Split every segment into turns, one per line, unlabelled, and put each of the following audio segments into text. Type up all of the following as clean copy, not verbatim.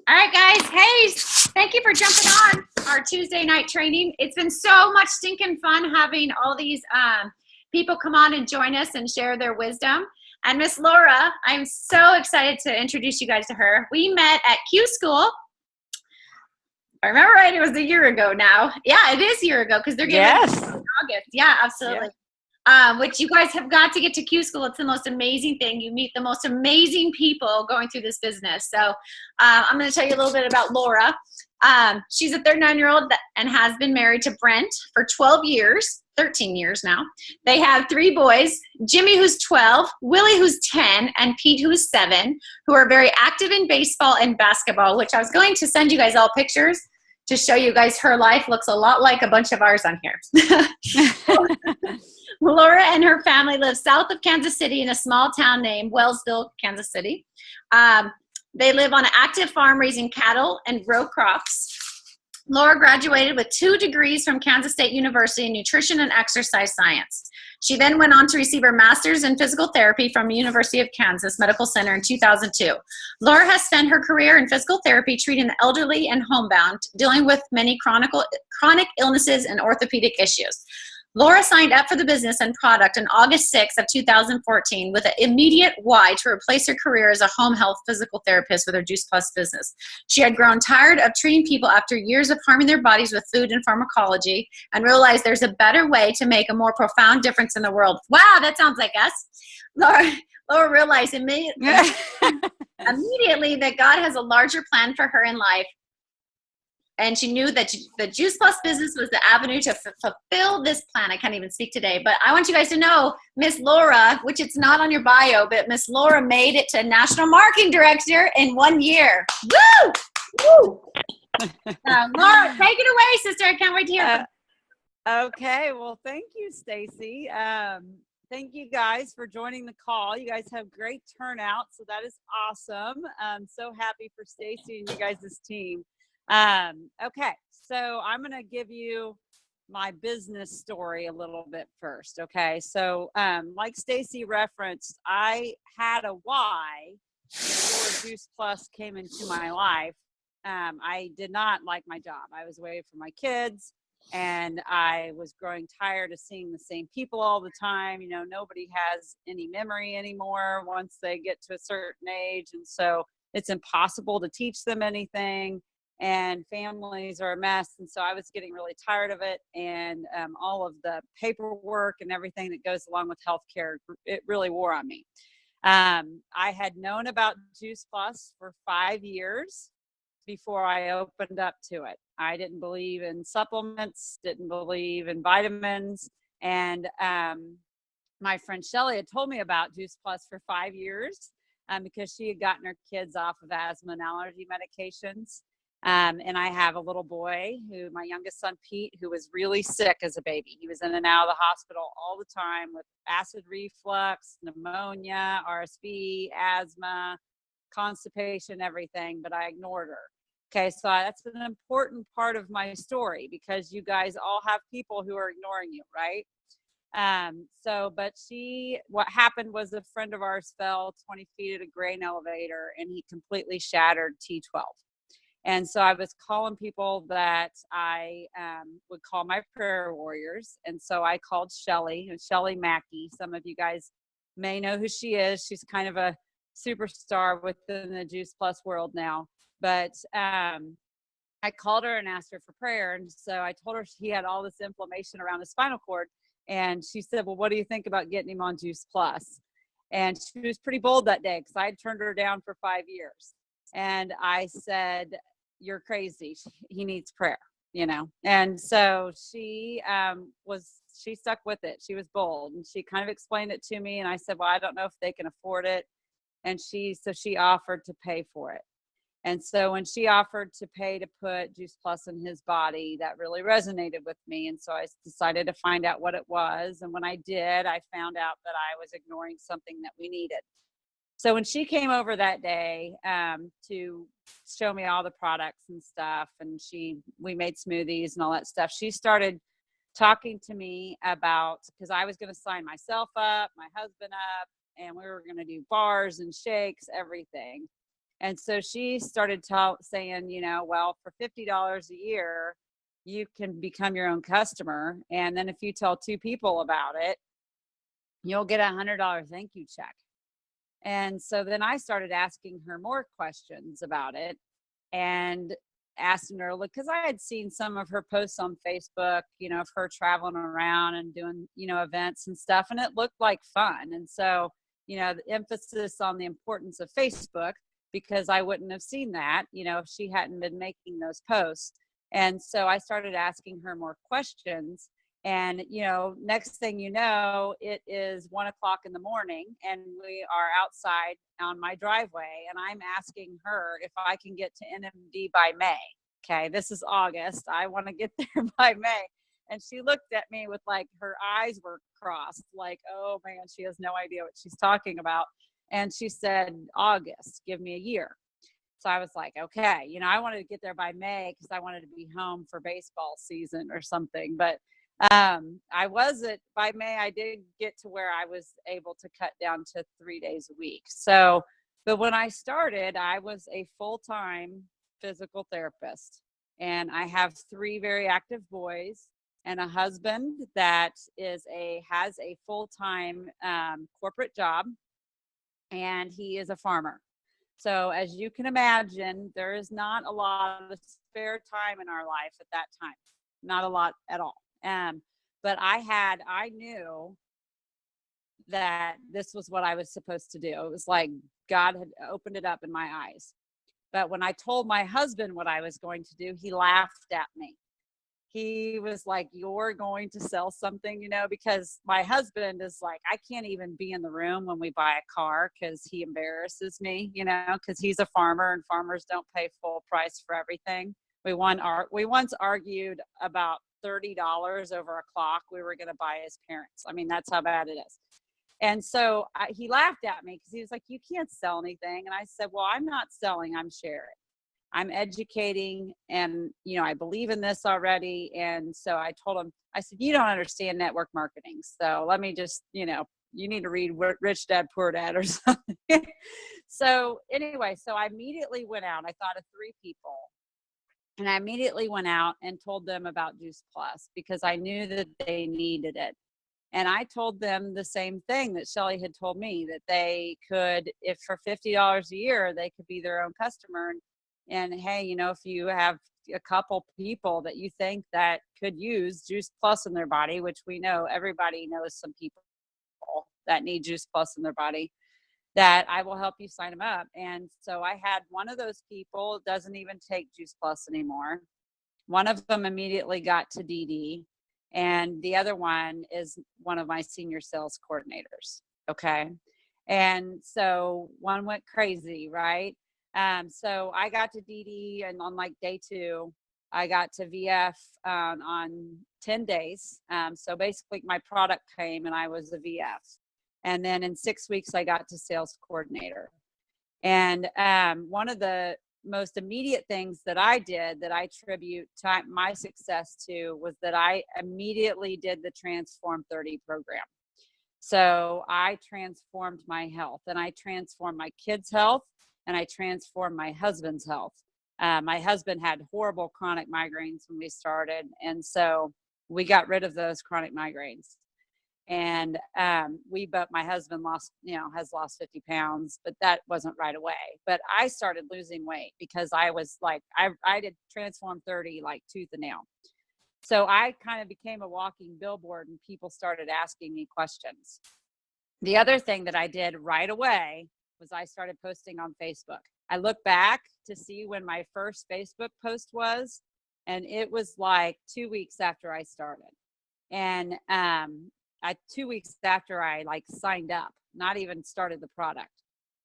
All right, guys. Hey, thank you for jumping on our Tuesday night training. It's been so much stinking fun having all these people come on and join us and share their wisdom. And Miss Laura, I'm so excited to introduce you guys to her. We met at Q School. I remember right, it was a year ago now. Yeah, it is a year ago because they're getting ready in August. Yeah, absolutely. Which you guys have got to get to Q School. It's the most amazing thing. You meet the most amazing people going through this business. So I'm going to tell you a little bit about Laura. She's a 39-year-old and has been married to Brent for 12 years, 13 years now. They have 3 boys, Jimmy, who's 12, Willie, who's 10, and Pete, who is 7, who are very active in baseball and basketball, which I was going to send you guys all pictures to show you guys her life looks a lot like a bunch of ours on here. Laura and her family live south of Kansas City in a small town named Wellsville, Kansas City. They live on an active farm raising cattle and grow crops. Laura graduated with 2 degrees from Kansas State University in nutrition and exercise science. She then went on to receive her master's in physical therapy from University of Kansas Medical Center in 2002. Laura has spent her career in physical therapy treating the elderly and homebound, dealing with many chronic illnesses and orthopedic issues. Laura signed up for the business and product on August 6th of 2014 with an immediate why to replace her career as a home health physical therapist with her Juice Plus business. She had grown tired of treating people after years of harming their bodies with food and pharmacology and realized there's a better way to make a more profound difference in the world. Wow, that sounds like us. Laura realized immediately that God has a larger plan for her in life. And she knew that the Juice Plus business was the avenue to fulfill this plan. I can't even speak today, but I want you guys to know Miss Laura, which it's not on your bio, but Miss Laura made it to National Marketing Director in 1 year. Woo! Woo! Laura, take it away, sister. I can't wait to hear from
Okay. Well, thank you, Stacy. Thank you guys for joining the call. You guys have great turnout, so that is awesome. I'm so happy for Stacy and you guys' team. Okay, so I'm going to give you my business story a little bit first. Okay, so like Stacy referenced, I had a why before Juice Plus came into my life. I did not like my job. I was away from my kids and I was growing tired of seeing the same people all the time. You know, nobody has any memory anymore once they get to a certain age, and so it's impossible to teach them anything. And families are a mess. And so I was getting really tired of it. And all of the paperwork and everything that goes along with healthcare, it really wore on me. I had known about Juice Plus for 5 years before I opened up to it. I didn't believe in supplements, didn't believe in vitamins. And my friend Shelly had told me about Juice Plus for 5 years because she had gotten her kids off of asthma and allergy medications. And I have a little boy my youngest son, Pete, who was really sick as a baby. He was in and out of the hospital all the time with acid reflux, pneumonia, RSV, asthma, constipation, everything, but I ignored her. Okay, so that's an important part of my story because you guys all have people who are ignoring you, right? What happened was a friend of ours fell 20 feet at a grain elevator and he completely shattered T12. And so I was calling people that I would call my prayer warriors. And so I called Shelly Mackey. Some of you guys may know who she is. She's kind of a superstar within the Juice Plus world now. But I called her and asked her for prayer. And so I told her he had all this inflammation around his spinal cord. And she said, well, what do you think about getting him on Juice Plus? And she was pretty bold that day because I had turned her down for 5 years. And I said, you're crazy. He needs prayer, you know? And so she stuck with it. She was bold and she kind of explained it to me. And I said, well, I don't know if they can afford it. And she offered to pay for it. And so when she offered to pay to put Juice Plus in his body, that really resonated with me. And so I decided to find out what it was. And when I did, I found out that I was ignoring something that we needed. So when she came over that day to show me all the products and stuff, and we made smoothies and all that stuff, she started talking to me about, because I was going to sign myself up, my husband up, and we were going to do bars and shakes, everything. And so she started saying, you know, well, for $50 a year, you can become your own customer. And then if you tell 2 people about it, you'll get $100 thank you check. And so then I started asking her more questions about it, and asking her, look, because I had seen some of her posts on Facebook, you know, of her traveling around and doing, you know, events and stuff, and it looked like fun. And so, you know, the emphasis on the importance of Facebook, because I wouldn't have seen that, you know, if she hadn't been making those posts. And so I started asking her more questions. And, you know, next thing you know, it is 1 o'clock in the morning and we are outside on my driveway, and I'm asking her if I can get to NMD by May. Okay. This is August. I want to get there by May. And she looked at me with like her eyes were crossed, like, oh man, she has no idea what she's talking about. And she said, August, give me a year. So I was like, okay, you know, I wanted to get there by May because I wanted to be home for baseball season or something. But I wasn't by May. I did get to where I was able to cut down to 3 days a week. So, but when I started, I was a full-time physical therapist, and I have 3 very active boys and a husband that has a full-time corporate job, and he is a farmer. So as you can imagine, there is not a lot of spare time in our life at that time, not a lot at all. But I knew that this was what I was supposed to do. It was like God had opened it up in my eyes. But when I told my husband what I was going to do, he laughed at me. He was like, you're going to sell something, you know, because my husband is like, I can't even be in the room when we buy a car because he embarrasses me, you know, because he's a farmer and farmers don't pay full price for everything. We once argued about $30 over a clock we were going to buy his parents. I mean, that's how bad it is. And so he laughed at me because he was like, you can't sell anything. And I said, well, I'm not selling, I'm sharing. I'm educating, and, you know, I believe in this already. And so I told him, I said, you don't understand network marketing. So let me just, you know, you need to read Rich Dad, Poor Dad or something. So anyway, so I immediately went out. I thought of 3 people, and I immediately went out and told them about Juice Plus because I knew that they needed it. And I told them the same thing that Shelly had told me, that they could, if for $50 a year, they could be their own customer. And hey, you know, if you have a couple people that you think that could use Juice Plus in their body, which we know everybody knows some people that need Juice Plus in their body, that I will help you sign them up. And so I had one of those people doesn't even take Juice Plus anymore. One of them immediately got to DD, and the other one is one of my senior sales coordinators. Okay. And so one went crazy, right? So I got to DD, and on like day 2, I got to VF on 10 days. So basically my product came and I was a VF. And then in 6 weeks, I got to sales coordinator. And one of the most immediate things that I did that I attribute my success to was that I immediately did the Transform 30 program. So I transformed my health, and I transformed my kids' health, and I transformed my husband's health. My husband had horrible chronic migraines when we started, and so we got rid of those chronic migraines. And but my husband has lost 50 pounds, but that wasn't right away. But I started losing weight because I was like, I did Transform 30 like tooth and nail. So I kind of became a walking billboard, and people started asking me questions. The other thing that I did right away was I started posting on Facebook. I look back to see when my first Facebook post was, and it was like 2 weeks after I started. And 2 weeks after I like signed up, not even started the product.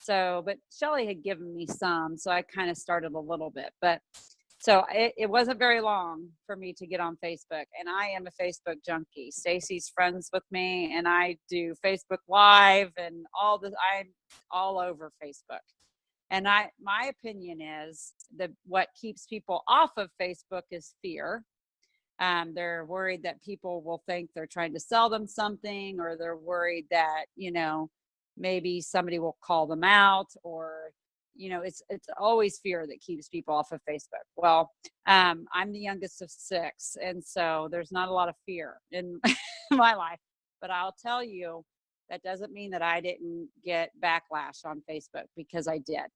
So, but Shelly had given me some, so I kind of started a little bit, but so it wasn't very long for me to get on Facebook, and I am a Facebook junkie. Stacy's friends with me, and I do Facebook Live and I'm all over Facebook. And my opinion is that what keeps people off of Facebook is fear. They're worried that people will think they're trying to sell them something, or they're worried that, you know, maybe somebody will call them out, or, it's always fear that keeps people off of Facebook. Well, I'm the youngest of 6, and so there's not a lot of fear in my life. But I'll tell you, that doesn't mean that I didn't get backlash on Facebook, because I did,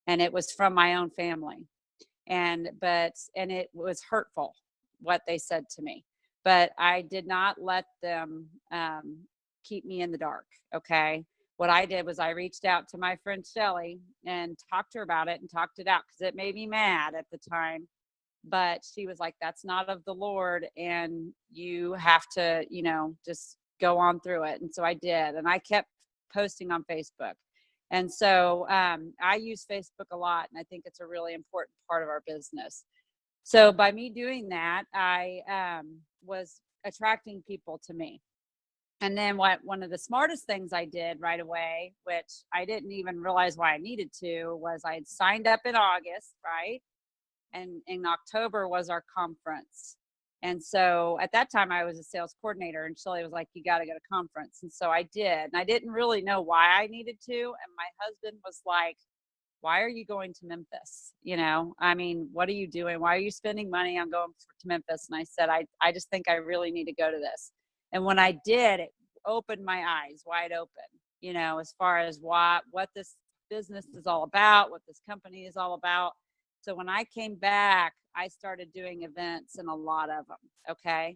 and it was from my own family, and it was hurtful what they said to me, but I did not let them keep me in the dark. Okay. What I did was I reached out to my friend Shelly and talked to her about it and talked it out, because it made me mad at the time. But she was like, that's not of the Lord, and you have to, just go on through it. And so I did. And I kept posting on Facebook. And so I use Facebook a lot, and I think it's a really important part of our business. So by me doing that, I was attracting people to me. And then one of the smartest things I did right away, which I didn't even realize why I needed to, was I had signed up in August, right? And in October was our conference. And so at that time I was a sales coordinator, and Shelley was like, you got to go to conference. And so I did. And I didn't really know why I needed to. And my husband was like, why are you going to Memphis? What are you doing? Why are you spending money on going to Memphis? And I said, I just think I really need to go to this. And when I did, it opened my eyes wide open, as far as what this business is all about, what this company is all about. So when I came back, I started doing events, and a lot of them. Okay.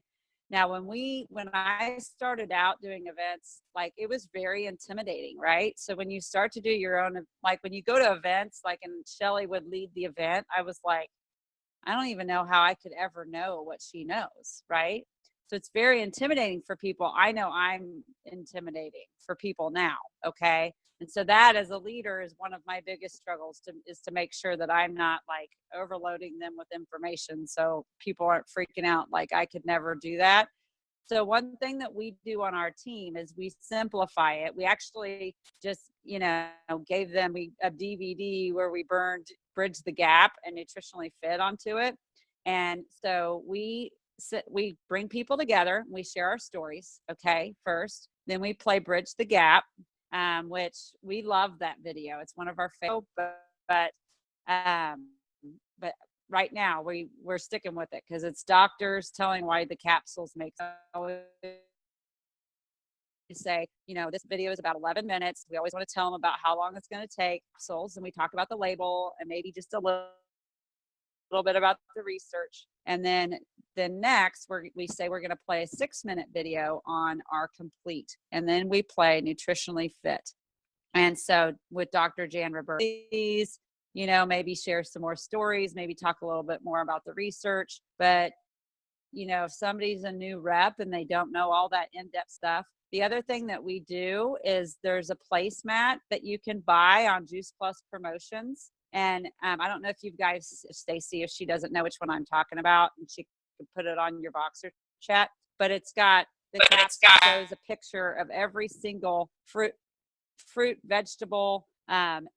Now, when I started out doing events, like, it was very intimidating, right? So when you start to do your own, like when you go to events, like, and Shelley would lead the event, I was like, I don't even know how I could ever know what she knows, right? So it's very intimidating for people. I know I'm intimidating for people now, okay? And so that, as a leader, is one of my biggest struggles, is to make sure that I'm not like overloading them with information, so people aren't freaking out like I could never do that. So one thing that we do on our team is we simplify it. We actually just, gave them a DVD where we Bridge the Gap and Nutritionally Fit onto it. And so we bring people together, we share our stories, okay, first. Then we play Bridge the Gap, which we love that video. It's one of our favorites, but right now we're sticking with it, because it's doctors telling why the capsules make sense. Say, this video is about 11 minutes. We always want to tell them about how long it's going to take, capsules, and we talk about the label and maybe just a little bit about the research. And then next we say we're going to play a 6-minute video on our complete, and then we play Nutritionally Fit. And so with Dr. Jan Roberts, maybe share some more stories, maybe talk a little bit more about the research. But if somebody's a new rep and they don't know all that in-depth stuff, the other thing that we do is there's a placemat that you can buy on Juice Plus Promotions. And I don't know if you guys, Stacy, if she doesn't know which one I'm talking about, and she can put it on your Boxer chat, but it's got the cap shows a picture of every single fruit, vegetable, and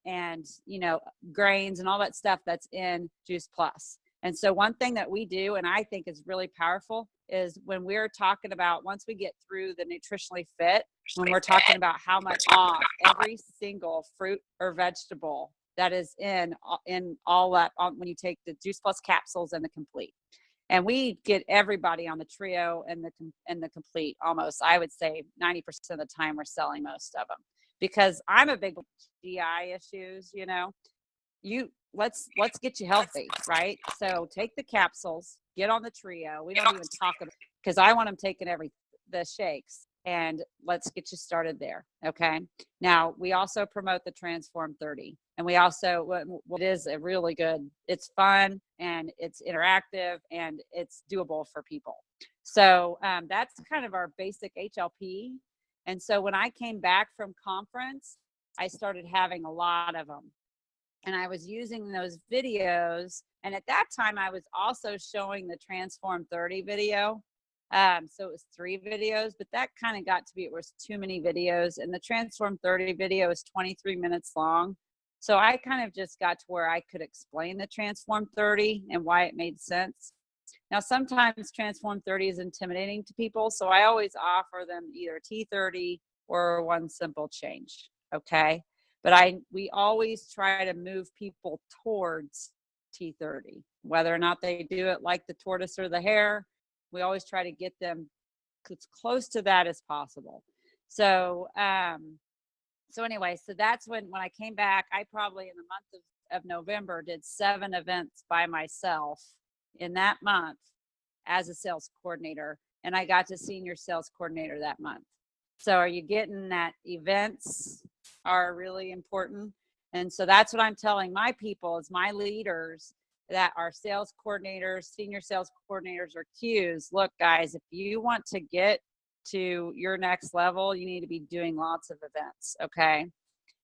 grains and all that stuff that's in Juice Plus. And so one thing that we do, and I think is really powerful, is when we're talking about, once we get through the Nutritionally Fit, when we're talking about how much off every single fruit or vegetable that is in all that, when you take the Juice Plus capsules and the complete. And we get everybody on the trio and the complete, almost, I would say 90% of the time we're selling most of them, because I'm a big GI issues, let's get you healthy, right? So take the capsules, get on the trio. We don't even talk about, because I want them taking the shakes, and let's get you started there. Okay. Now we also promote the Transform 30, and we also, what is a really good, it's fun and it's interactive and it's doable for people. So that's kind of our basic HLP. And so when I came back from conference, I started having a lot of them. And I was using those videos. And at that time, I was also showing the Transform 30 video. So it was 3 videos, but that kind of got to be, it was too many videos. And the Transform 30 video is 23 minutes long. So I kind of just got to where I could explain the Transform 30 and why it made sense. Now, sometimes Transform 30 is intimidating to people. So I always offer them either T30 or one simple change. Okay. But we always try to move people towards T30, whether or not they do it like the tortoise or the hare. We always try to get them as close to that as possible. So, anyway, so that's when I came back, I probably in the month of November did 7 events by myself in that month as a sales coordinator. And I got to senior sales coordinator that month. So are you getting that? Events are really important. And so that's what I'm telling my people, is my leaders that are sales coordinators, senior sales coordinators, or Qs. Look, guys, if you want to get to your next level, you need to be doing lots of events. Okay.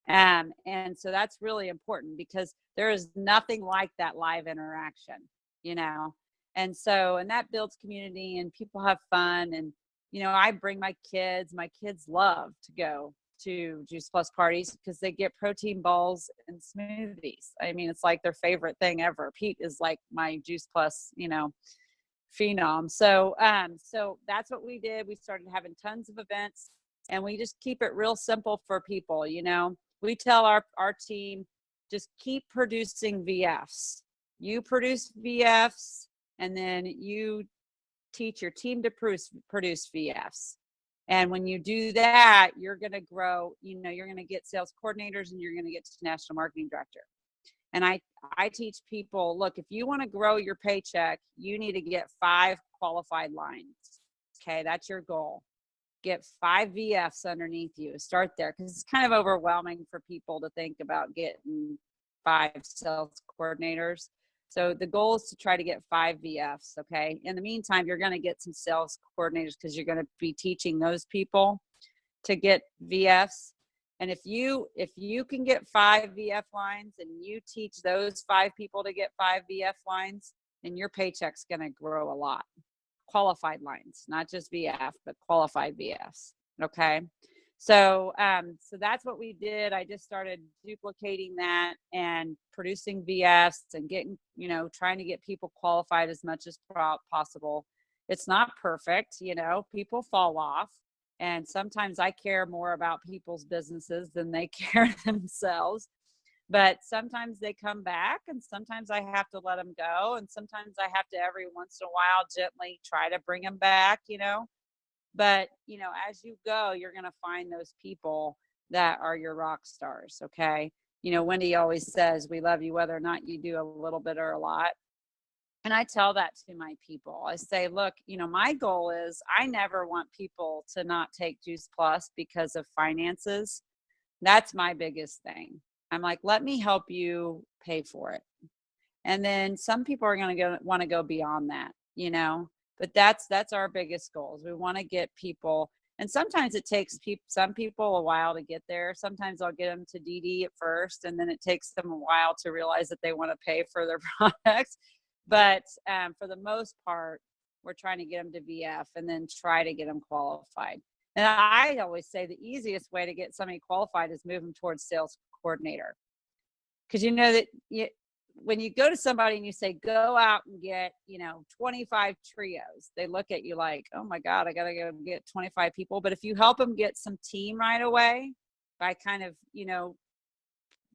And so that's really important, because there is nothing like that live interaction, you know? And that builds community, and people have fun. And, you know, I bring my kids love to go to Juice Plus parties because they get protein balls and smoothies. I mean, it's like their favorite thing ever. Pete is like my Juice Plus, you know, phenom. So that's what we did. We started having tons of events, and we just keep it real simple for people. You know, we tell our team, just keep producing VFs. You produce VFs, and then you teach your team to produce VFs. And when you do that, you're going to grow. You know, you're going to get sales coordinators, and you're going to get to national marketing director. And I teach people, look, if you want to grow your paycheck, you need to get 5 qualified lines. Okay, that's your goal. Get 5 VFs underneath you. Start there, because it's kind of overwhelming for people to think about getting 5 sales coordinators. So the goal is to try to get 5 VFs. Okay. In the meantime, you're going to get some sales coordinators, because you're going to be teaching those people to get VFs. And if you can get 5 VF lines, and you teach those 5 people to get 5 VF lines, then your paycheck's going to grow a lot. Qualified lines, not just VF, but qualified VFs. Okay. So that's what we did. I just started duplicating that and producing VFs and getting, you know, trying to get people qualified as much as possible. It's not perfect. You know, people fall off. And sometimes I care more about people's businesses than they care themselves. But sometimes they come back, and sometimes I have to let them go. And sometimes I have to, every once in a while, gently try to bring them back, you know. But, you know, as you go, you're going to find those people that are your rock stars. Okay. You know, Wendy always says, we love you whether or not you do a little bit or a lot. And I tell that to my people. I say, look, you know, my goal is, I never want people to not take Juice Plus because of finances. That's my biggest thing. I'm like, let me help you pay for it. And then some people are going to want to go beyond that, you know, but that's our biggest goals. We want to get people, and sometimes it takes some people a while to get there. Sometimes I'll get them to DD at first, and then it takes them a while to realize that they want to pay for their products. But for the most part, we're trying to get them to VF, and then try to get them qualified. And I always say the easiest way to get somebody qualified is move them towards sales coordinator. Because you know that when you go to somebody and you say, go out and get, you know, 25 trios, they look at you like, oh my God, I got to go get 25 people. But if you help them get some team right away by kind of, you know,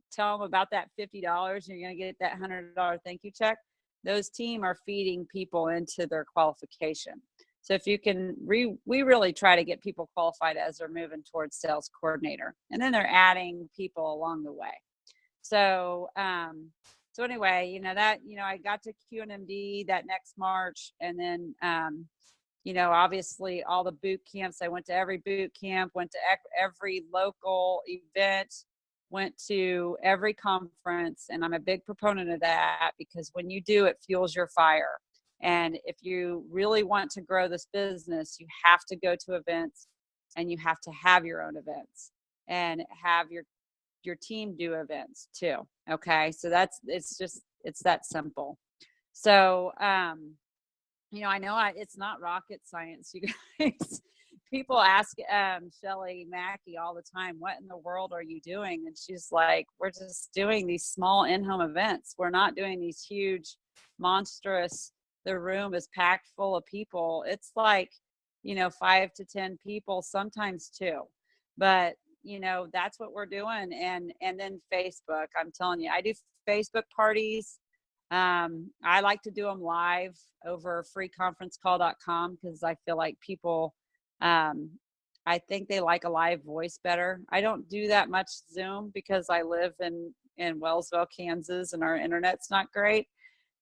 tell them about that $50 and you're going to get that $100 thank you check, those team are feeding people into their qualification. So if you can, we really try to get people qualified as they're moving towards sales coordinator, and then they're adding people along the way. So, so anyway, you know, that, you know, I got to QNMD that next March, and then, you know, obviously all the boot camps, I went to every boot camp, went to every local event, went to every conference. And I'm a big proponent of that, because when you do, it fuels your fire. And if you really want to grow this business, you have to go to events, and you have to have your own events, and have your team do events too. Okay. So it's that simple. So, you know, I know it's not rocket science, you guys. People ask Shelly Mackey all the time, what in the world are you doing? And she's like, we're just doing these small in-home events. We're not doing these huge, monstrous, the room is packed full of people. It's like, you know, 5 to 10 people, sometimes 2. But that's what we're doing. And then Facebook, I'm telling you, I do Facebook parties. I like to do them live over freeconferencecall.com because I feel like people, I think they like a live voice better. I don't do that much Zoom because I live in Wellsville, Kansas, and our internet's not great.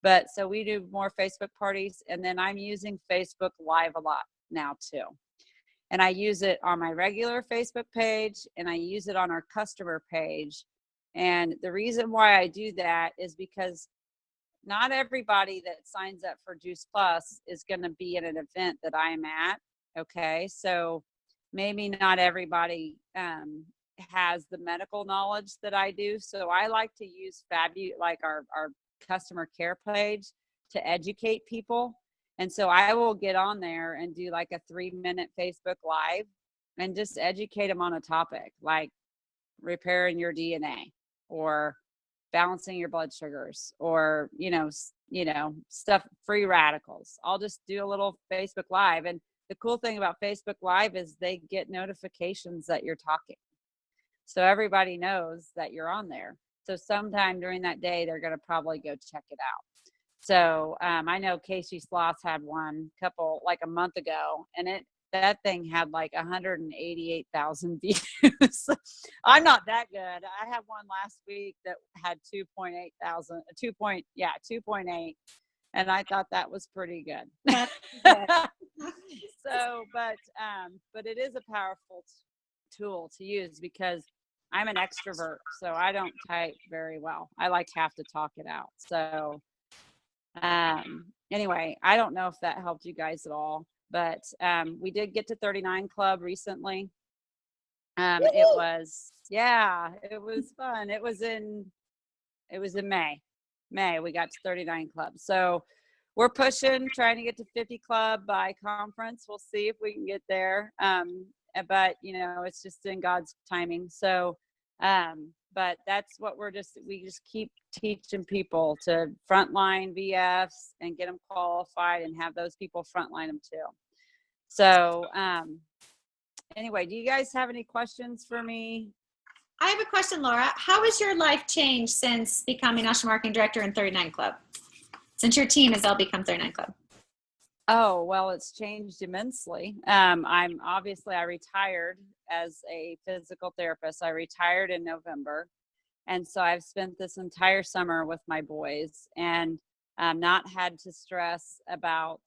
But so we do more Facebook parties, and then I'm using Facebook Live a lot now too. And I use it on my regular Facebook page, and I use it on our customer page. And the reason why I do that is because not everybody that signs up for Juice Plus is going to be at an event that I'm at. Okay. So maybe not everybody has the medical knowledge that I do. So I like to use like our customer care page to educate people. And so I will get on there and do like a 3-minute Facebook Live and just educate them on a topic like repairing your DNA or balancing your blood sugars or, stuff, free radicals. I'll just do a little Facebook Live. And the cool thing about Facebook Live is they get notifications that you're talking. So everybody knows that you're on there. So sometime during that day, they're going to probably go check it out. So I know Casey Sloss had one couple like a month ago, and that thing had like 188,000 views. I'm not that good. I had one last week that had 2.8, and I thought that was pretty good. So, but it is a powerful tool to use because I'm an extrovert, so I don't type very well. I have to talk it out. So anyway, I don't know if that helped you guys at all, but we did get to 39 Club recently. It was fun. It was in May we got to 39 Club. So we're trying to get to 50 Club by conference. We'll see if we can get there. But it's just in God's timing. So but that's what we just keep teaching people to frontline VFs and get them qualified and have those people frontline them too. So anyway, do you guys have any questions for me?
I have a question, Laura. How has your life changed since becoming National Marketing Director in 39 Club? Since your team has all become 39 Club?
Oh, well, it's changed immensely. I retired as a physical therapist. I retired in November. And so I've spent this entire summer with my boys and not had to stress about,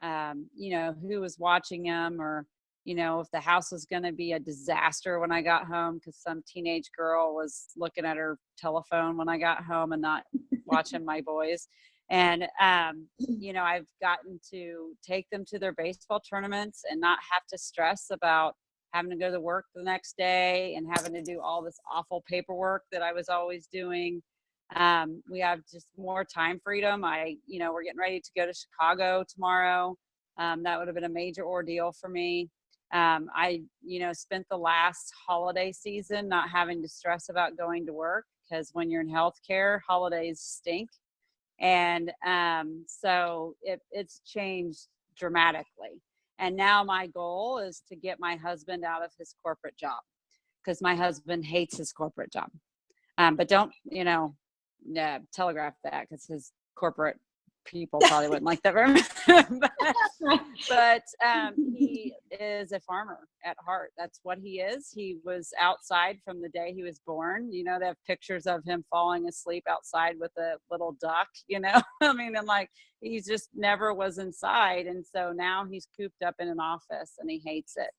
who was watching them or, if the house was going to be a disaster when I got home because some teenage girl was looking at her telephone when I got home and not watching my boys. And, I've gotten to take them to their baseball tournaments and not have to stress about having to go to work the next day and having to do all this awful paperwork that I was always doing. We have just more time freedom. We're getting ready to go to Chicago tomorrow. That would have been a major ordeal for me. I spent the last holiday season not having to stress about going to work because when you're in healthcare, holidays stink. And so it's changed dramatically. And now my goal is to get my husband out of his corporate job because my husband hates his corporate job. But don't, telegraph that because his corporate people probably wouldn't like that very much. but he is a farmer at heart. That's what he is. He was outside from the day he was born. They have pictures of him falling asleep outside with a little duck, and like he just never was inside. And so now he's cooped up in an office and he hates it.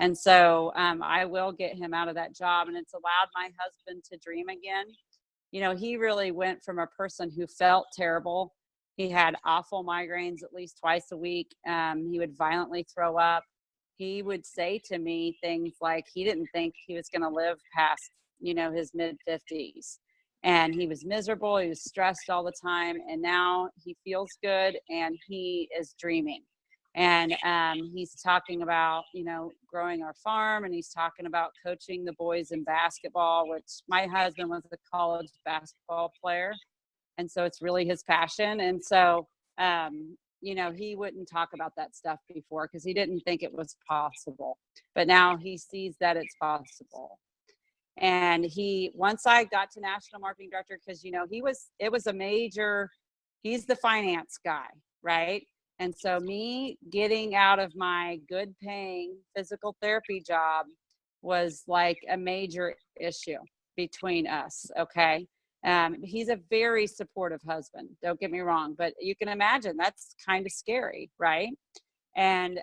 And so I will get him out of that job, and it's allowed my husband to dream again. He really went from a person who felt terrible. He had awful migraines at least twice a week. He would violently throw up. He would say to me things like he didn't think he was going to live past, his mid-50s. And he was miserable. He was stressed all the time. And now he feels good and he is dreaming. And he's talking about, growing our farm, and he's talking about coaching the boys in basketball, which my husband was a college basketball player. And so it's really his passion. And so you know, he wouldn't talk about that stuff before because he didn't think it was possible. But now he sees that it's possible. And once I got to national marketing director, because, you know, it was a major, he's the finance guy, right? And so me getting out of my good paying physical therapy job was like a major issue between us. Okay. He's a very supportive husband, don't get me wrong, but you can imagine that's kind of scary, right? And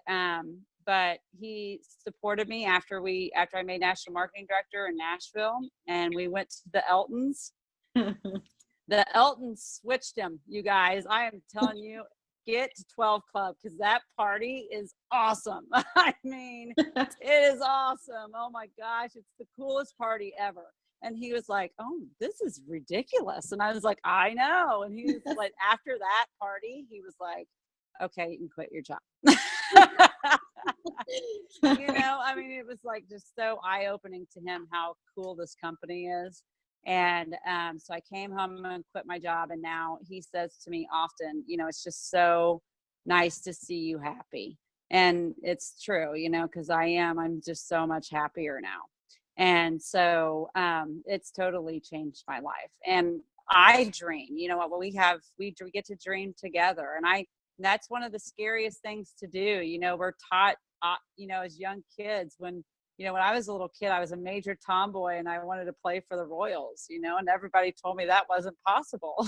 but he supported me after I made national marketing director in Nashville, and we went to the Eltons. The Eltons switched him, you guys. I am telling you, get to 12 Club, because that party is awesome. I mean, it is awesome. Oh my gosh, it's the coolest party ever. And he was like, oh, this is ridiculous. And I was like, I know. And he was like, after that party, he was like, okay, you can quit your job. You know, I mean, it was like just so eye-opening to him how cool this company is. And so I came home and quit my job. And now he says to me often, you know, it's just so nice to see you happy. And it's true, you know, because I'm just so much happier now. And so it's totally changed my life. And I dream, you know what, we get to dream together. And that's one of the scariest things to do. You know, we're taught, you know, as young kids, when I was a little kid, I was a major tomboy and I wanted to play for the Royals, you know, and everybody told me that wasn't possible.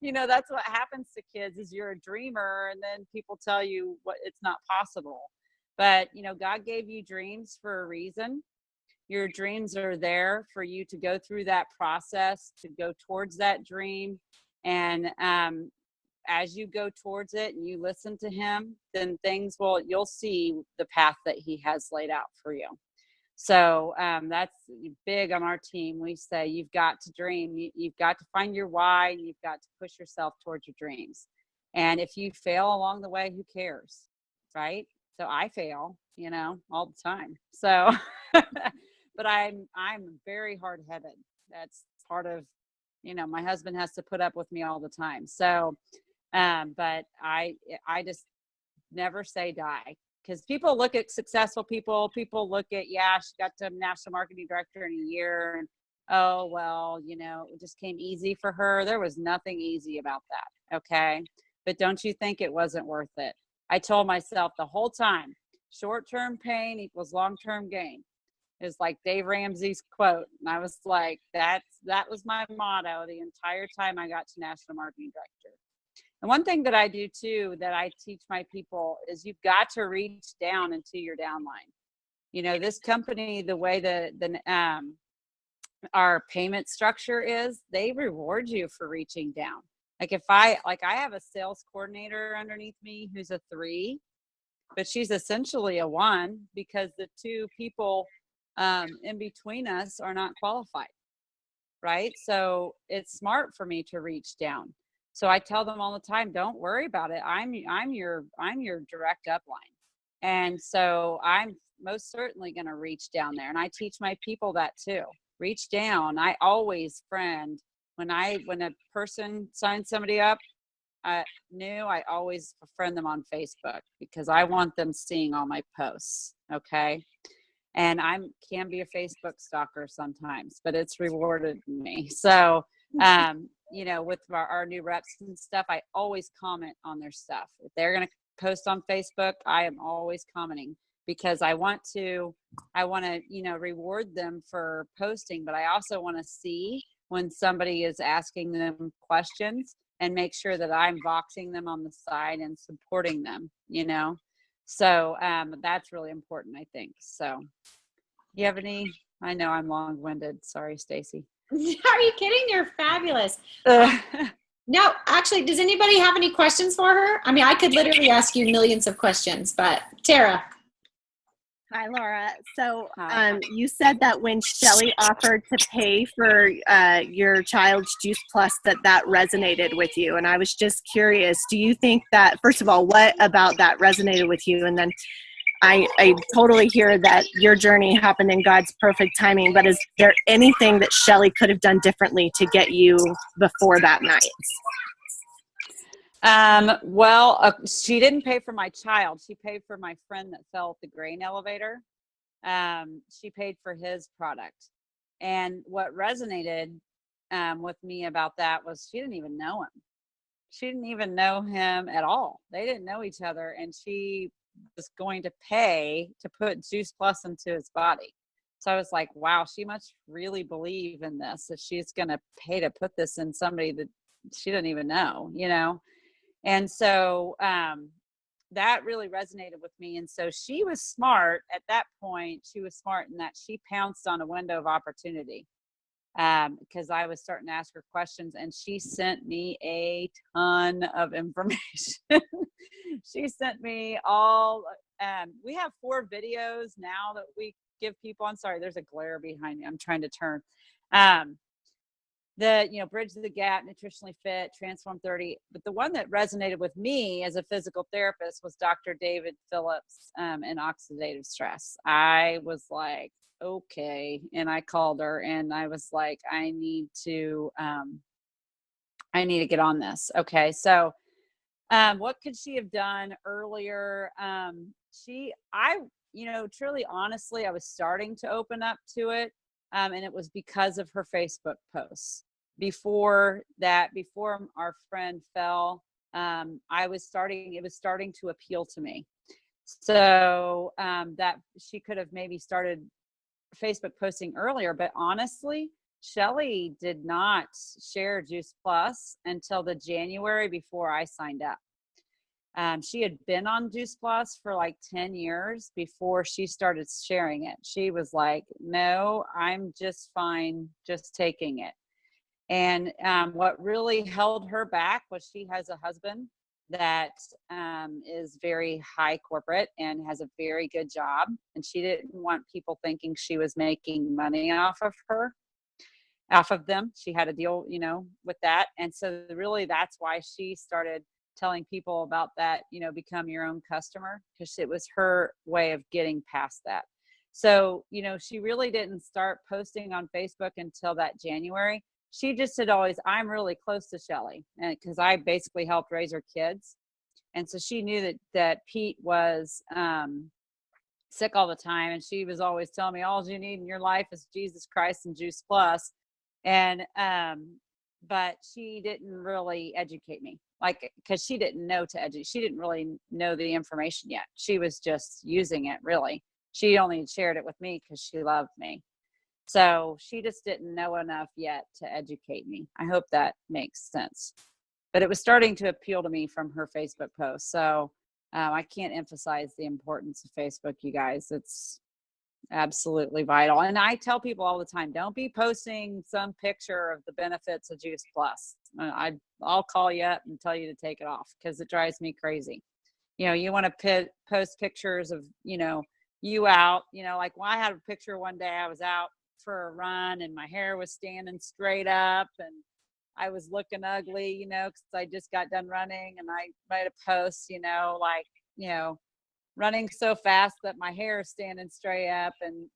You know, that's what happens to kids, is you're a dreamer and then people tell you it's not possible. But, you know, God gave you dreams for a reason. Your dreams are there for you to go through that process, to go towards that dream. And as you go towards it and you listen to him, then you'll see the path that he has laid out for you. So that's big on our team. We say, you've got to dream. You've got to find your why, and you've got to push yourself towards your dreams. And if you fail along the way, who cares? Right? So I fail, you know, all the time. So, but I'm very hard-headed. That's part of, you know, my husband has to put up with me all the time. So, but I just never say die, because people look at successful people look at, yeah, she got to national marketing director in a year, and oh, well, you know, it just came easy for her. There was nothing easy about that. Okay. But don't you think it wasn't worth it? I told myself the whole time, short-term pain equals long-term gain. Is like Dave Ramsey's quote. And I was like, that was my motto the entire time I got to national marketing director. And one thing that I do too, that I teach my people, is you've got to reach down into your downline. You know, this company, the way our payment structure is, they reward you for reaching down. Like I have a sales coordinator underneath me who's a 3, but she's essentially a 1, because the 2 people in between us are not qualified, right? So it's smart for me to reach down. So I tell them all the time, don't worry about it. I'm your direct upline. And so I'm most certainly going to reach down there. And I teach my people that too. Reach down. I always friend. When a person signs somebody up new, I always friend them on Facebook, because I want them seeing all my posts. Okay. And I can be a Facebook stalker sometimes, but it's rewarded me. So, you know, with our new reps and stuff, I always comment on their stuff. If they're going to post on Facebook, I am always commenting, because I want to, you know, reward them for posting, but I also want to see when somebody is asking them questions and make sure that I'm voxing them on the side and supporting them, you know? So that's really important, I think. So you have any, I know I'm long-winded. Sorry, Stacy.
Are you kidding? You're fabulous. No, actually, does anybody have any questions for her? I mean, I could literally ask you millions of questions, but Tara.
Hi, Laura. So you said that when Shelly offered to pay for your child's Juice Plus, that resonated with you. And I was just curious, do you think that, first of all, what about that resonated with you? And then I totally hear that your journey happened in God's perfect timing, but is there anything that Shelly could have done differently to get you before that night?
Well, she didn't pay for my child. She paid for my friend that fell at the grain elevator. She paid for his product. And what resonated with me about that was she didn't even know him. She didn't even know him at all. They didn't know each other. And she was going to pay to put Juice Plus into his body. So I was like, wow, she must really believe in this if she's going to pay to put this in somebody that she doesn't even know, you know? And so that really resonated with me. And so she was smart at that point. She was smart in that she pounced on a window of opportunity because I was starting to ask her questions, and she sent me a ton of information. She sent me all, we have 4 videos now that we give people. I'm sorry, there's a glare behind me. I'm trying to turn. Bridge the gap, nutritionally fit, transform 30. But the one that resonated with me as a physical therapist was Dr. David Phillips and oxidative stress. I was like, okay. And I called her and I was like, I need to get on this. Okay. So, what could she have done earlier? Truly, honestly, I was starting to open up to it. And it was because of her Facebook posts. Before our friend fell, it was starting to appeal to me. So that she could have maybe started Facebook posting earlier, but honestly, Shelly did not share Juice Plus until the January before I signed up. She had been on Juice Plus for like 10 years before she started sharing it. She was like, no, I'm just fine just taking it. And what really held her back was she has a husband that is very high corporate and has a very good job. And she didn't want people thinking she was making money off of them. She had a deal, with that. And so really that's why she started telling people about that, become your own customer, because it was her way of getting past that. So, she really didn't start posting on Facebook until that January. She just had always, I'm really close to Shelly, and because I basically helped raise her kids. And so she knew that Pete was sick all the time. And she was always telling me, all you need in your life is Jesus Christ and Juice Plus. And, but she didn't really educate me, like, because she didn't know to educate. She didn't really know the information yet. She was just using it, really. She only shared it with me because she loved me. So she just didn't know enough yet to educate me. I hope that makes sense. But it was starting to appeal to me from her Facebook post. So I can't emphasize the importance of Facebook, you guys. It's absolutely vital. And I tell people all the time, don't be posting some picture of the benefits of Juice Plus. I'll call you up and tell you to take it off because it drives me crazy. You want to post pictures of, you out, like I had a picture one day I was out for a run and my hair was standing straight up and I was looking ugly, because I just got done running, and I made a post, running so fast that my hair is standing straight up, and,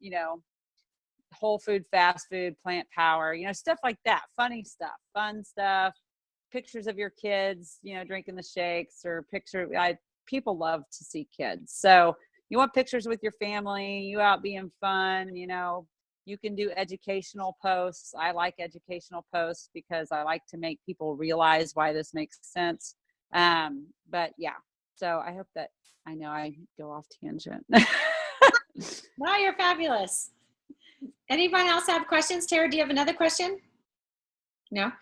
whole food, fast food, plant power, stuff like that. Funny stuff, fun stuff, pictures of your kids, drinking the shakes, or people love to see kids. So you want pictures with your family, you out being fun, you can do educational posts. I like educational posts because I like to make people realize why this makes sense. But yeah, so I hope that, I know I go off tangent.
Wow, you're fabulous. Anyone else have questions? Tara, do you have another question? No?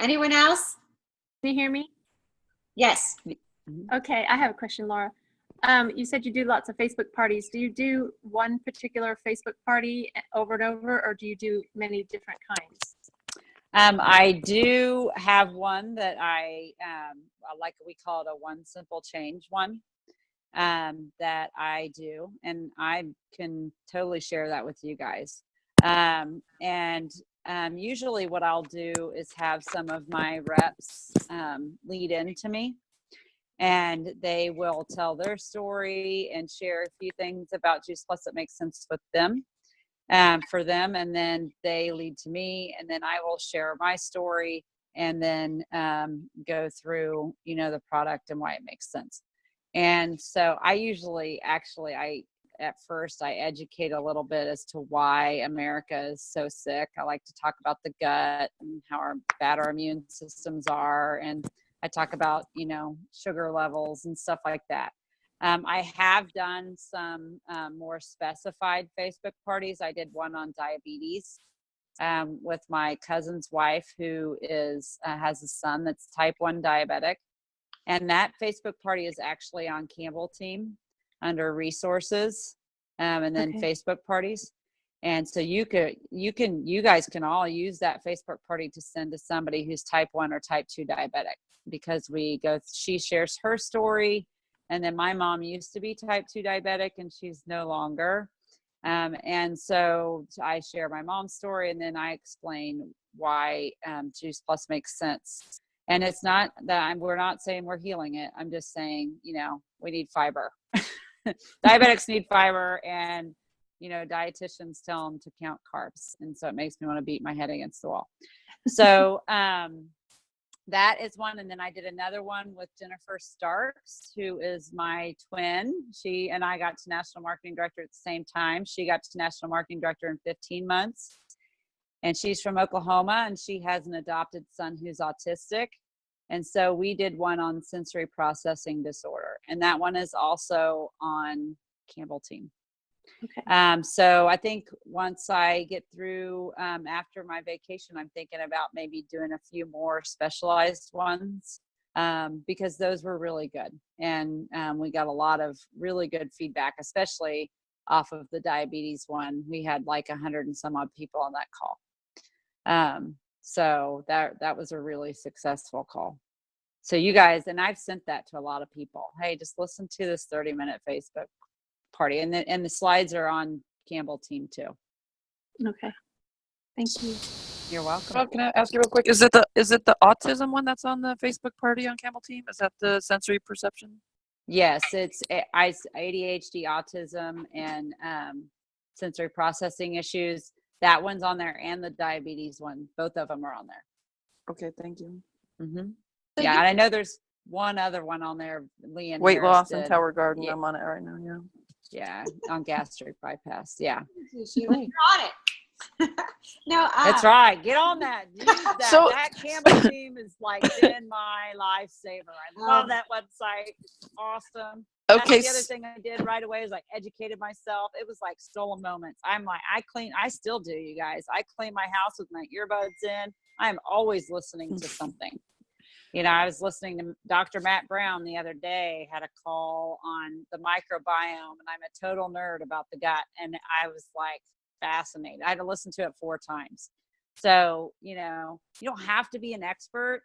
Anyone else?
Can you hear me?
Yes.
Okay, I have a question, Laura. You said you do lots of Facebook parties. Do you do one particular Facebook party over and over, or do you do many different kinds?
I do have one that I like. We call it a one simple change one that I do, and I can totally share that with you guys. Usually what I'll do is have some of my reps lead into me, and they will tell their story and share a few things about Juice Plus that makes sense with them, for them. And then they lead to me, and then I will share my story and then go through, the product and why it makes sense. And so I usually at first I educate a little bit as to why America is so sick. I like to talk about the gut and how bad our immune systems are. And I talk about, sugar levels and stuff like that. I have done some more specified Facebook parties. I did one on diabetes with my cousin's wife, who has a son that's type 1 diabetic. And that Facebook party is actually on Campbell Team under resources, and then Facebook parties. And so you guys can all use that Facebook party to send to somebody who's type 1 or type 2 diabetic, because she shares her story. And then my mom used to be type 2 diabetic and she's no longer. And so I share my mom's story, and then I explain why Juice Plus makes sense. And it's not that we're not saying we're healing it. I'm just saying, we need fiber. Diabetics need fiber, and, dietitians tell them to count carbs. And so it makes me want to beat my head against the wall. So that is one. And then I did another one with Jennifer Starks, who is my twin. She and I got to national marketing director at the same time. She got to national marketing director in 15 months. And she's from Oklahoma, and she has an adopted son who's autistic. And so we did one on sensory processing disorder. And that one is also on Campbell Team.
Okay.
So I think once I get through, after my vacation, I'm thinking about maybe doing a few more specialized ones, because those were really good. And we got a lot of really good feedback, especially off of the diabetes one. We had like 100 and some odd people on that call. So that was a really successful call. So you guys, and I've sent that to a lot of people. Hey, just listen to this 30-minute Facebook party. And the slides are on Campbell Team too.
Okay. Thank you.
You're welcome.
Well, can I ask you real quick? Is it the autism one that's on the Facebook party on Campbell Team? Is that the sensory perception?
Yes, it's ADHD, autism, and sensory processing issues. That one's on there, and the diabetes one. Both of them are on there.
Okay, thank you.
Mm-hmm. Yeah, and I know there's one other one on there. Leanne
Weight
Harris
loss
did.
and Tower Garden.
Yeah.
I'm on it right now. Yeah.
Yeah, on gastric bypass. Yeah,
You're on it. No,
that's right. Get on that. Use that.
So-
That Campbell Team is like been my lifesaver. I love that website. It's awesome.
Okay.
That's the other thing I did right away is educated myself. It was like stolen moments. I'm like, I still do, you guys. I clean my house with my earbuds in. I'm always listening to something. I was listening to Dr. Matt Brown the other day, had a call on the microbiome, and I'm a total nerd about the gut. And I was like fascinated. I had to listen to it 4 times. So, you don't have to be an expert,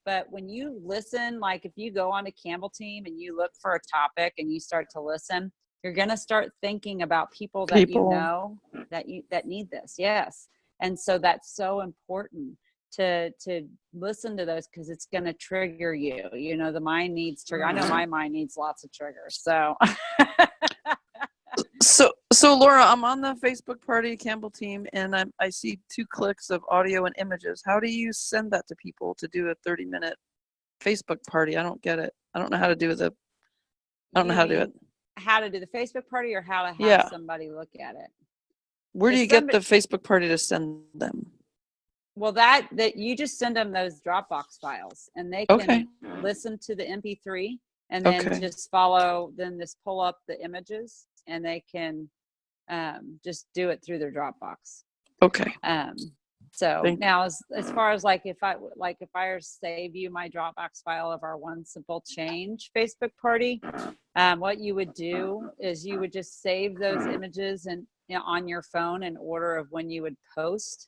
but when you listen, like if you go on a Campbell Team and you look for a topic and you start to listen, you're going to start thinking about people that that need this. Yes. And so that's so important to listen to those, because it's going to trigger you. The mind needs trigger. I know my mind needs lots of triggers.
So Laura, I'm on the Facebook party Campbell Team, and I see 2 clicks of audio and images. How do you send that to people to do a 30-minute Facebook party? I don't get it. I don't know how to do it. I don't know how to do it.
How to do the Facebook party, or how to have somebody look at it?
Where do you get the Facebook party to send them?
Well, that you just send them those Dropbox files, and they can listen to the MP3, and then just pull up the images, and they can just do it through their Dropbox.
Okay.
So now as far as if I were to save you my Dropbox file of our One Simple Change Facebook party, what you would do is you would just save those images on your phone in order of when you would post.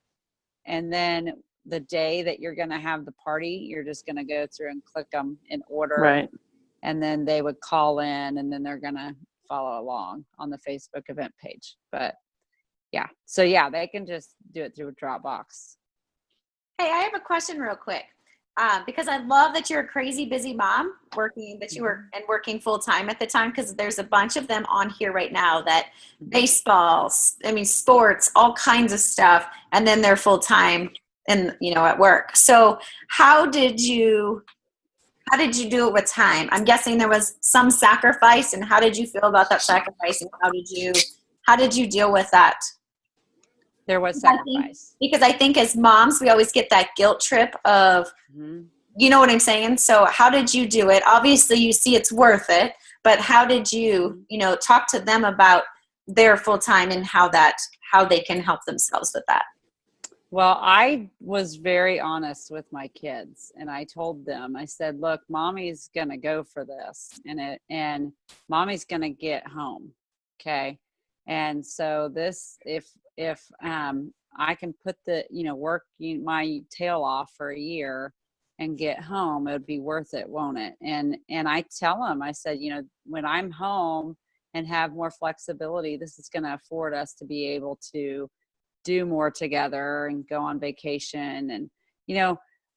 And then the day that you're going to have the party, you're just going to go through and click them in order.
Right.
And then they would call in, and then they're going to follow along on the Facebook event page. But yeah, so yeah, they can just do it through Dropbox.
Hey, I have a question real quick. Because I love that you're a crazy busy mom working full time at the time, because there's a bunch of them on here right now that baseball, sports, all kinds of stuff. And then they're full time and at work. So how did you do it with time? I'm guessing there was some sacrifice, and how did you feel about that sacrifice, and how did you deal with that?
There was sacrifice.
Because I think as moms, we always get that guilt trip of, you know what I'm saying? So how did you do it? Obviously you see it's worth it, but how did you, talk to them about their full time and how they can help themselves with that?
Well, I was very honest with my kids, and I told them, I said, look, mommy's going to go for this, and mommy's going to get home. Okay. And so if I can put work my tail off for a year and get home, it would be worth it, won't it? And I tell them, I said, when I'm home and have more flexibility, this is going to afford us to be able to do more together and go on vacation. And,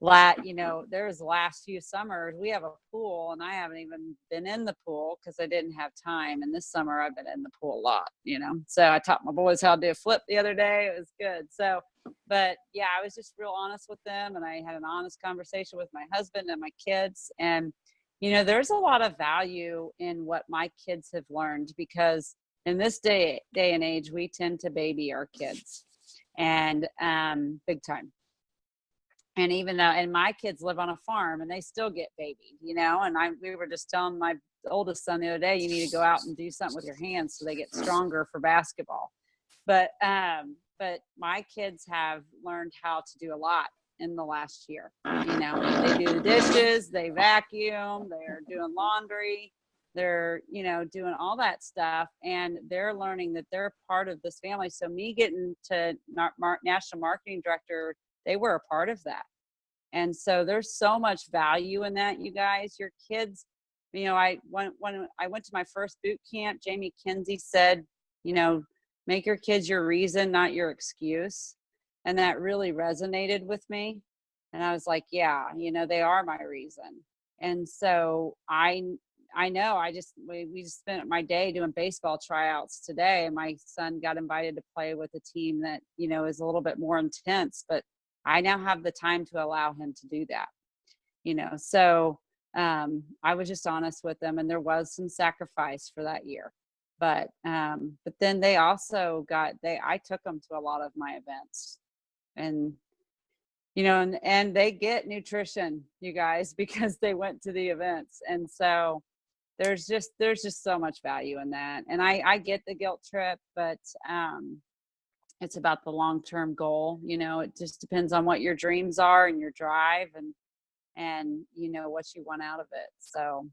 there's the last few summers, we have a pool, and I haven't even been in the pool because I didn't have time. And this summer I've been in the pool a lot, so I taught my boys how to do a flip the other day. It was good. So, but yeah, I was just real honest with them, and I had an honest conversation with my husband and my kids. And, there's a lot of value in what my kids have learned, because in this day and age, we tend to baby our kids, and big time. And even though, and my kids live on a farm and they still get babied, and we were just telling my oldest son the other day, you need to go out and do something with your hands so they get stronger for basketball. But my kids have learned how to do a lot in the last year. They do the dishes, they vacuum, they're doing laundry, they're, doing all that stuff, and they're learning that they're part of this family. So me getting to national marketing director, they were a part of that. And so there's so much value in that, you guys. Your kids, when I went to my first boot camp, Jamie Kinsey said, make your kids your reason, not your excuse. And that really resonated with me. And I was like, yeah, they are my reason. And so I know we just spent my day doing baseball tryouts today. And my son got invited to play with a team that, is a little bit more intense, but I now have the time to allow him to do that, so I was just honest with them, and there was some sacrifice for that year, but then they also I took them to a lot of my events, and, and they get nutrition, you guys, because they went to the events. And so there's just so much value in that. And I get the guilt trip, but it's about the long-term goal. It just depends on what your dreams are and your drive and what you want out of it. So.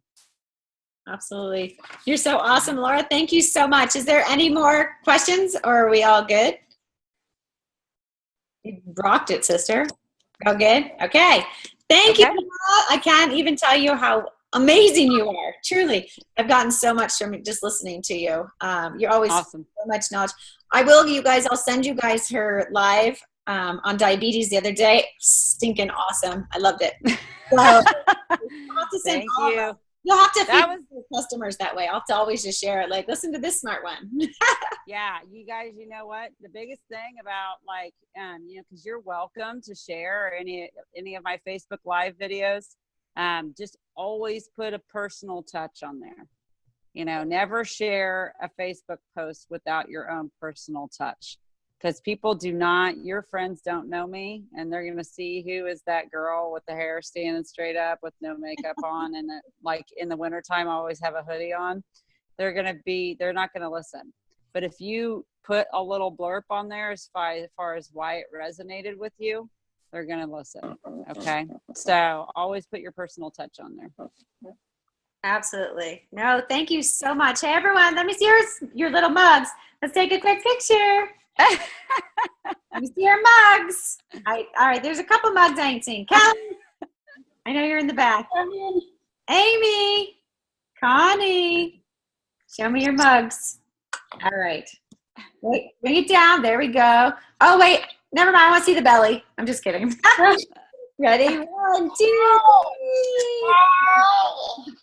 Absolutely. You're so awesome, Laura. Thank you so much. Is there any more questions, or are we all good? You rocked it, sister. All good? Okay. Thank you, Laura. I can't even tell you how amazing you are. Truly. I've gotten so much from just listening to you. You're always
awesome.
So much knowledge. I'll send you guys her live on diabetes the other day. Stinking awesome. I loved it. So,
thank you.
You'll have to feed your customers that way. I'll have to always just share it. Like, listen to this smart one.
Yeah, you guys, you know what? The biggest thing about because you're welcome to share any of my Facebook Live videos. Just always put a personal touch on there. Never share a Facebook post without your own personal touch, because your friends don't know me, and they're going to see who is that girl with the hair standing straight up with no makeup on. And in the wintertime, I always have a hoodie on. They're not going to listen. But if you put a little blurb on there as far as why it resonated with you, they're going to listen. Okay. So always put your personal touch on there.
Absolutely. No, thank you so much. Hey, everyone, let me see your little mugs. Let's take a quick picture. Let me see your mugs. All right, there's a couple mugs I ain't seen. Kelly, I know you're in the back. Amy, Connie, show me your mugs. All right. Wait, bring it down. There we go. Oh, wait. Never mind. I want to see the belly. I'm just kidding. Ready? 1, 2,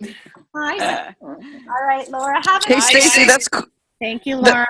3. Nice. All right, Laura.
Hey, Stacy, that's cool.
Thank you, Laura.